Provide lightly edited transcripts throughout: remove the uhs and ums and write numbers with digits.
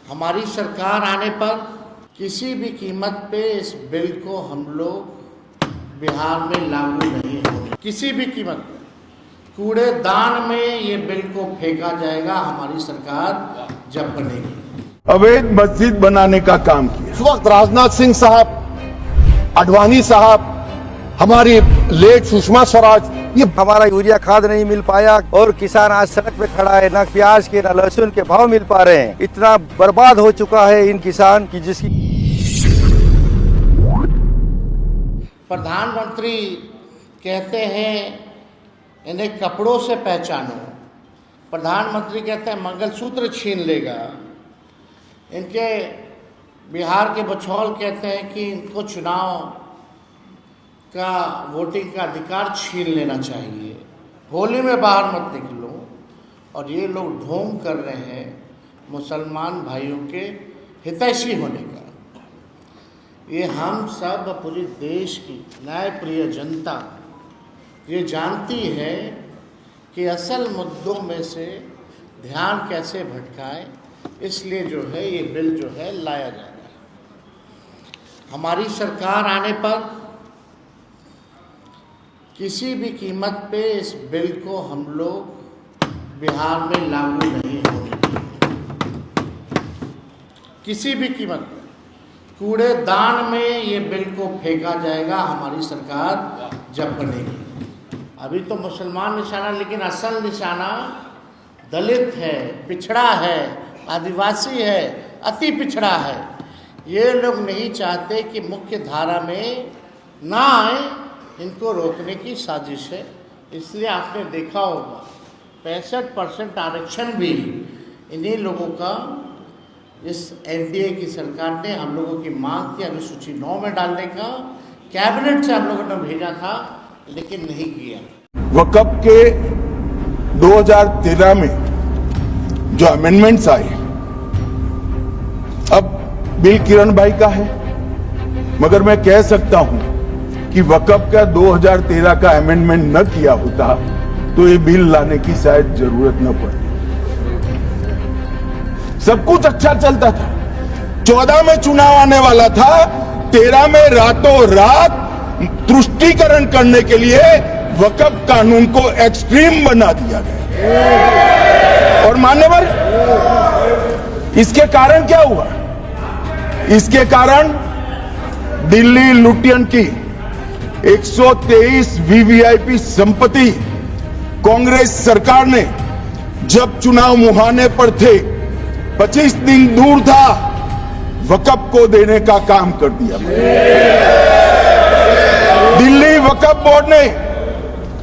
हमारी सरकार आने पर किसी भी कीमत पे इस बिल को हम लोग बिहार में लागू नहीं होंगे। किसी भी कीमत पे कूड़ेदान में ये बिल को फेंका जाएगा हमारी सरकार जब बनेगी। अवैध मस्जिद बनाने का काम किया। इस वक्त राजनाथ सिंह साहब, आडवाणी साहब, हमारी लेट सुषमा स्वराज, ये हमारा यूरिया खाद नहीं मिल पाया और किसान आज सड़क पे खड़ा है। न प्याज के न लहसुन के भाव मिल पा रहे हैं। इतना बर्बाद हो चुका है इन किसान की जिसकी प्रधानमंत्री कहते हैं इन्हें कपड़ों से पहचानो। प्रधानमंत्री कहते हैं मंगलसूत्र छीन लेगा। इनके बिहार के बछौल कहते हैं कि इनको चुनाव का वोटिंग का अधिकार छीन लेना चाहिए। होली में बाहर मत निकलो। और ये लोग ढोंग कर रहे हैं मुसलमान भाइयों के हितैषी होने का। ये हम सब पूरे देश की न्यायप्रिय जनता ये जानती है कि असल मुद्दों में से ध्यान कैसे भटकाए, इसलिए जो है ये बिल जो है लाया जा रहा है। हमारी सरकार आने पर किसी भी कीमत पे इस बिल को हम लोग बिहार में लागू नहीं होंगे। किसी भी कीमत पे कूड़ेदान में ये बिल को फेंका जाएगा हमारी सरकार जब बनेगी। अभी तो मुसलमान निशाना, लेकिन असल निशाना दलित है, पिछड़ा है, आदिवासी है, अति पिछड़ा है। ये लोग नहीं चाहते कि मुख्य धारा में ना आए। इनको रोकने की साजिश है। इसलिए आपने देखा होगा 65% आरक्षण भी इन्हीं लोगों का इस एनडीए की सरकार ने हम लोगों की मांग थी अभी सूची 9 में डालने का। कैबिनेट से हम लोगों ने भेजा था लेकिन नहीं किया। वक्फ के 2013 में जो अमेंडमेंट्स आए, अब बिल किरण भाई का है, मगर मैं कह सकता हूं कि वक्फ का 2013 का अमेंडमेंट न किया होता तो ये बिल लाने की शायद जरूरत न पड़ती। सब कुछ अच्छा चलता था। 14 में चुनाव आने वाला था, 13 में रातों रात तुष्टीकरण करने के लिए वक्फ कानून को एक्सट्रीम बना दिया गया। और मान्यवर, इसके कारण क्या हुआ? इसके कारण दिल्ली लुटियन की 123 वीवीआईपी संपत्ति कांग्रेस सरकार ने जब चुनाव मुहाने पर थे, 25 दिन दूर था, वक्फ को देने का काम कर दिया। दिल्ली वक्फ बोर्ड ने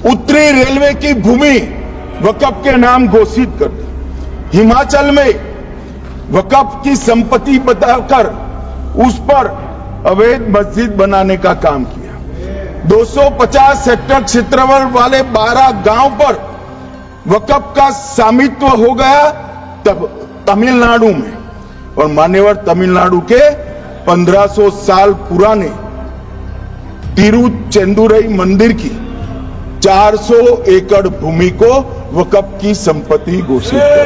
उत्तरी रेलवे की भूमि वक्फ के नाम घोषित कर दी। हिमाचल में वक्फ की संपत्ति बताकर उस पर अवैध मस्जिद बनाने का काम किया। 250 हेक्टेयर क्षेत्रफल वाले 12 गांव पर वक्फ का स्वामित्व हो गया तब तमिलनाडु में। और मान्यवर, तमिलनाडु के 1500 साल पुराने तिरुचेंदुरई मंदिर की 400 एकड़ भूमि को वक्फ की संपत्ति घोषित कर।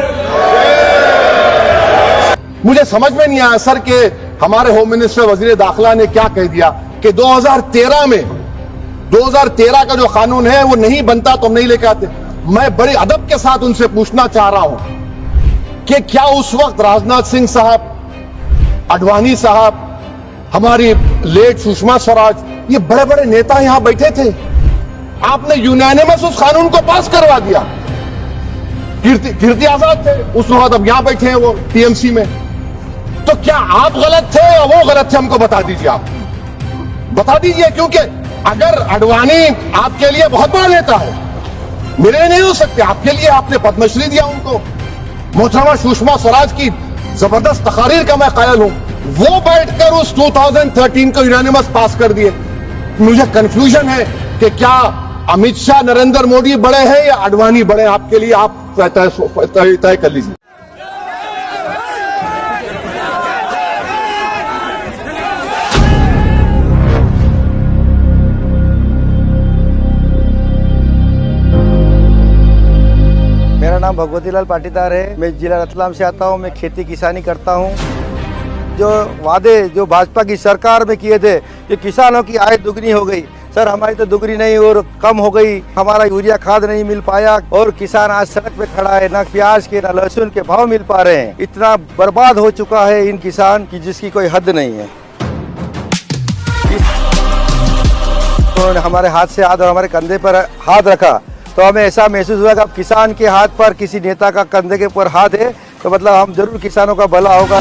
मुझे समझ में नहीं आया सर कि हमारे होम मिनिस्टर वजीर दाखिला ने क्या कह दिया कि 2013 का जो कानून है वो नहीं बनता तो हम नहीं लेके आते। मैं बड़े अदब के साथ उनसे पूछना चाह रहा हूं कि क्या उस वक्त राजनाथ सिंह साहब, आडवाणी साहब, हमारी लेट सुषमा स्वराज, ये बड़े बड़े नेता यहां बैठे थे? आपने यूनानिमस उस कानून को पास करवा दिया। कीर्ति आजाद थे उस वक्त, अब यहां बैठे हैं वो टीएमसी में। तो क्या आप गलत थे या वो गलत थे? हमको बता दीजिए, आप बता दीजिए। क्योंकि अगर आडवाणी आपके लिए बहुत बड़ा नेता है, मेरे नहीं हो सकते, आपके लिए आपने पद्मश्री दिया उनको। मोहतरमा सुषमा स्वराज की जबरदस्त तकारीर का मैं कायल हूं। वो बैठकर उस 2013 को यूनानिमस पास कर दिए। मुझे कंफ्यूजन है कि क्या अमित शाह, नरेंद्र मोदी बड़े हैं या आडवाणी बड़े? आपके लिए आप तय कर लीजिए। मेरा नाम भगवती लाल पाटीदार है। मैं जिला रतलाम से आता हूँ। मैं खेती किसानी करता हूँ। जो वादे जो भाजपा की सरकार में किए थे कि किसानों की आय दुगनी हो गई, सर हमारी तो दुगनी नहीं और कम हो गई। हमारा यूरिया खाद नहीं मिल पाया और किसान आज सड़क पे खड़ा है। ना प्याज के ना लहसुन के भाव मिल पा रहे हैं। इतना बर्बाद हो चुका है इन किसान की जिसकी कोई हद नहीं है। उन्होंने हमारे हाथ से हाथ और हमारे कंधे पर हाथ रखा तो हमें ऐसा महसूस हुआ कि अब किसान के हाथ पर किसी नेता का कंधे के ऊपर हाथ है तो मतलब हम जरूर किसानों का भला होगा।